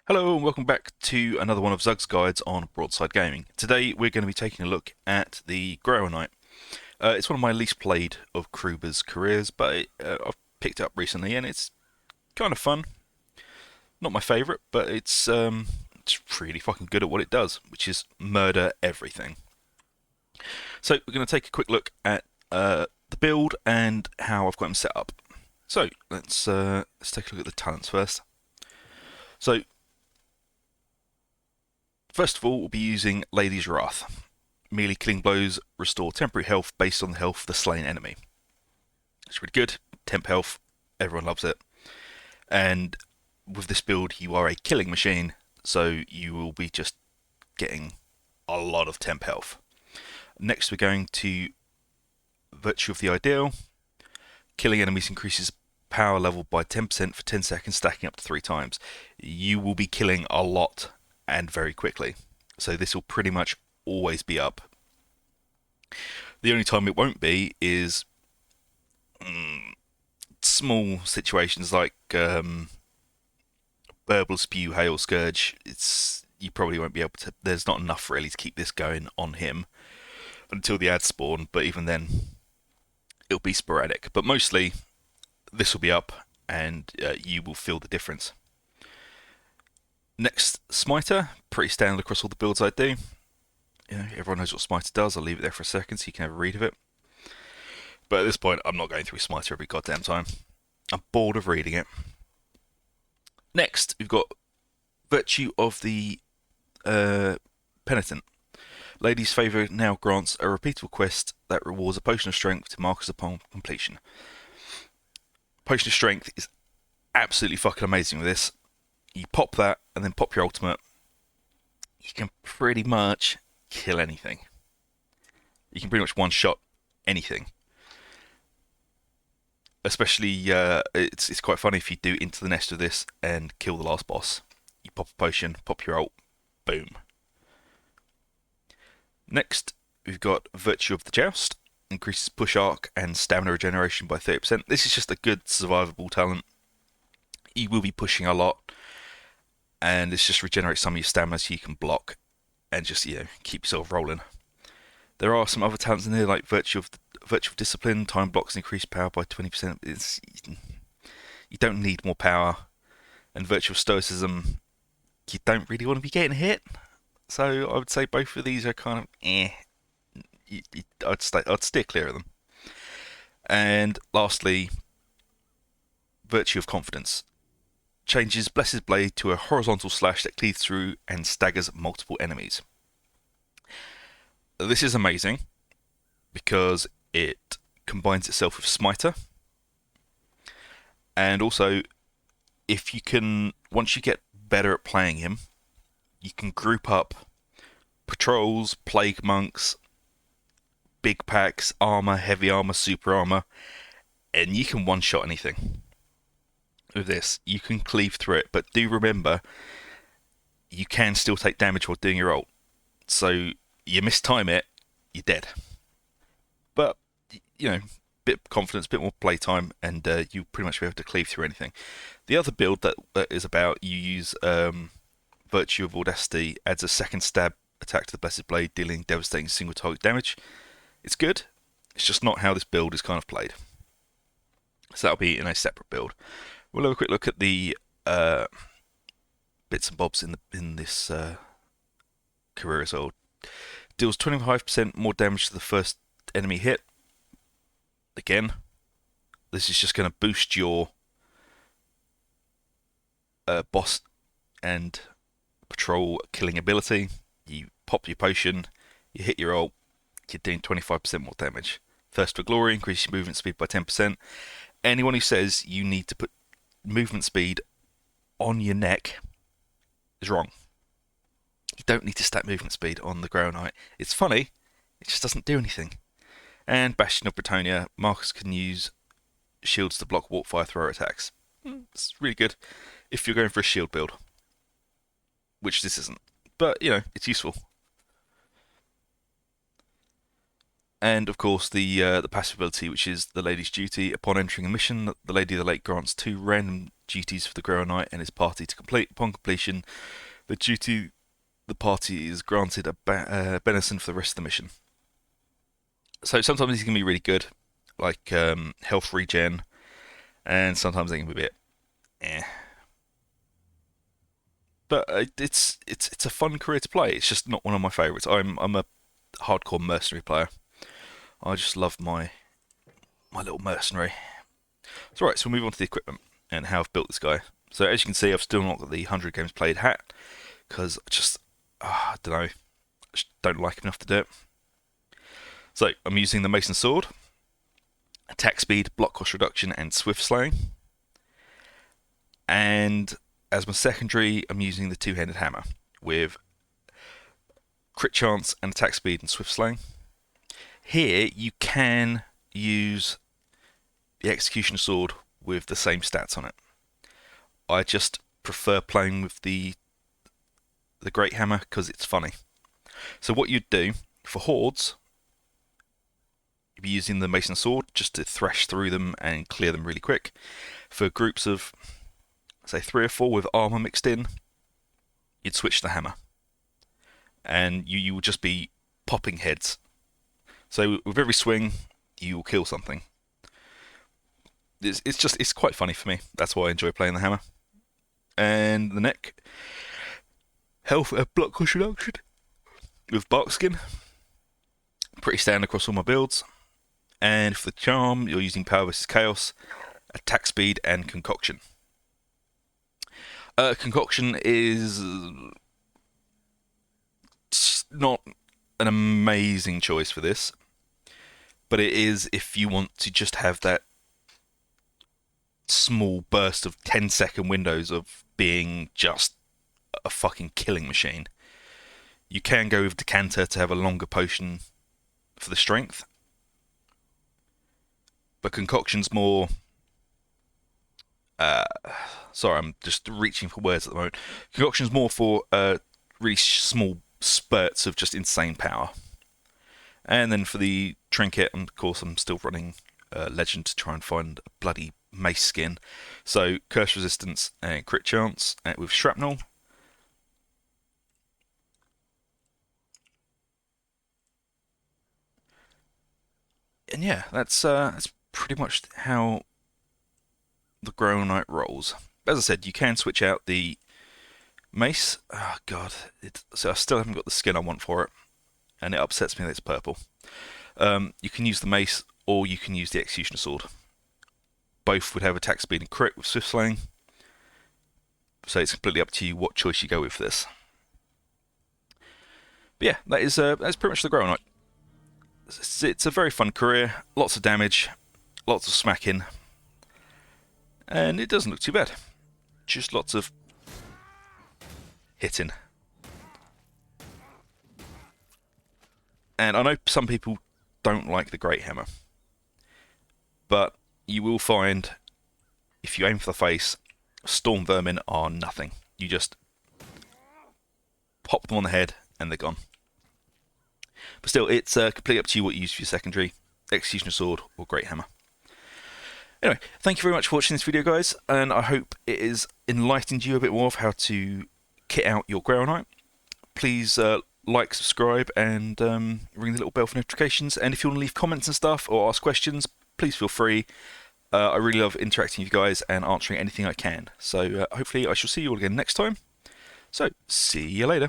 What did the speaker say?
Hello and welcome back to another one of Zug's guides on Broadside Gaming. Today we're going to be taking a look at the Grail Knight. It's one of my least played of Kruber's careers, but I've picked it up recently and it's kind of fun. Not my favourite, but it's really fucking good at what it does, which is murder everything. So we're going to take a quick look at the build and how I've got him set up. So let's take a look at the talents first. So first of all, we'll be using Lady's Wrath. Melee killing blows restore temporary health based on the health of the slain enemy. It's really good. Temp health, everyone loves it. And with this build, you are a killing machine, so you will be just getting a lot of temp health. Next, we're going to Virtue of the Ideal. Killing enemies increases power level by 10% for 10 seconds, stacking up to 3 times. You will be killing a lot and very quickly, so this will pretty much always be up. The only time it won't be is small situations like Burble, Spew, Hail, Scourge. You probably won't be able to. There's not enough really to keep this going on him until the ads spawn, but even then it'll be sporadic. But mostly this will be up and you will feel the difference. Next, Smiter, pretty standard across all the builds I do. Everyone knows what Smiter does. I'll leave it there for a second so you can have a read of it. But at this point, I'm not going through Smiter every goddamn time. I'm bored of reading it. Next, we've got Virtue of the Penitent. Lady's Favour now grants a repeatable quest that rewards a potion of strength to markers upon completion. Potion of strength is absolutely fucking amazing with this. You pop that and then pop your ultimate. You can pretty much kill anything. You can pretty much one-shot anything. Especially, it's quite funny if you do Into the Nest with this and kill the last boss. You pop a potion, pop your ult, boom. Next, we've got Virtue of the Joust. Increases push arc and stamina regeneration by 30%. This is just a good survivable talent. You will be pushing a lot, and this just regenerates some of your stamina so you can block and just keep yourself rolling. There are some other talents in here like Virtue of Discipline. Time blocks increase power by 20%. You don't need more power. And Virtue of Stoicism, you don't really want to be getting hit. So I would say both of these are kind of I'd steer clear of them. And lastly, Virtue of Confidence. Changes Blessed Blade to a horizontal slash that cleaves through and staggers multiple enemies. This is amazing because it combines itself with Smiter, and also if you can, once you get better at playing him, you can group up patrols, plague monks, big packs, armor, heavy armor, super armor, and you can one-shot anything. With this, you can cleave through it, but do remember, you can still take damage while doing your ult. So you mistime it, you're dead. But bit of confidence, bit more playtime, and you pretty much be able to cleave through anything. The other build that is about you use Virtue of Audacity, adds a second stab attack to the Blessed Blade, dealing devastating single target damage. It's good. It's just not how this build is kind of played. So that'll be in a separate build. We'll have a quick look at the bits and bobs in this career as well. Deals 25% more damage to the first enemy hit. Again, this is just going to boost your boss and patrol killing ability. You pop your potion, you hit your ult, you're doing 25% more damage. Thirst for Glory increases your movement speed by 10%. Anyone who says you need to put movement speed on your neck is wrong. You don't need to stack movement speed on the Grail Knight. It's funny, it just doesn't do anything. And Bastion of Britonia, Marcus can use shields to block warp fire thrower attacks. It's really good if you're going for a shield build, which this isn't. But, it's useful. And of course the passive ability, which is the Lady's Duty. Upon entering a mission, the Lady of the Lake grants 2 random duties for the Grail Knight and his party to complete. Upon completion, the party is granted a benison for the rest of the mission. So sometimes these can be really good, like health regen, and sometimes they can be a bit eh. But it's a fun career to play. It's just not one of my favourites. I'm a hardcore mercenary player. I just love my little mercenary. So right, so we'll move on to the equipment and how I've built this guy. So as you can see, I've still not got the 100 games played hat because I don't know, I just don't like him enough to do it. So I'm using the Mason Sword, attack speed, block cost reduction, and swift slaying. And as my secondary, I'm using the two-handed hammer with crit chance and attack speed and swift slaying. Here you can use the executioner sword with the same stats on it. I just prefer playing with the great hammer because it's funny. So what you'd do for hordes, you'd be using the Mason Sword just to thrash through them and clear them really quick. For groups of, say, 3 or 4 with armor mixed in, you'd switch to the hammer. And you will just be popping heads. So with every swing, you will kill something. It's quite funny for me. That's why I enjoy playing the hammer. And the neck, health and block cost reduction with bark skin. Pretty standard across all my builds. And for the charm, you're using power versus chaos, attack speed, and concoction. Concoction is not an amazing choice for this, but it is if you want to just have that small burst of 10-second windows of being just a fucking killing machine. You can go with Decanter to have a longer potion for the strength, but Concoction's more sorry, I'm just reaching for words at the moment. Concoction's more for really small spurts of just insane power. And then for the trinket, of course, I'm still running Legend to try and find a bloody mace skin. So curse resistance and crit chance with shrapnel. And yeah, that's pretty much how the Grail Knight rolls. As I said, you can switch out the mace. Oh god, so I still haven't got the skin I want for it, and it upsets me that it's purple. You can use the mace, or you can use the executioner sword. Both would have attack speed and crit with swift slaying, so it's completely up to you what choice you go with for this. But yeah, that's pretty much the Grail Knight. It's a very fun career, lots of damage, lots of smacking, and it doesn't look too bad. Just lots of hitting. And I know some people don't like the Great Hammer, but you will find if you aim for the face, Storm Vermin are nothing. You just pop them on the head and they're gone. But still, it's completely up to you what you use for your secondary, Executioner Sword or Great Hammer. Anyway, thank you very much for watching this video, guys, and I hope it has enlightened you a bit more of how to kit out your Grail Knight. Please like, subscribe, and ring the little bell for notifications. And if you want to leave comments and stuff or ask questions, please feel free. I really love interacting with you guys and answering anything I can. So hopefully I shall see you all again next time. So, see you later.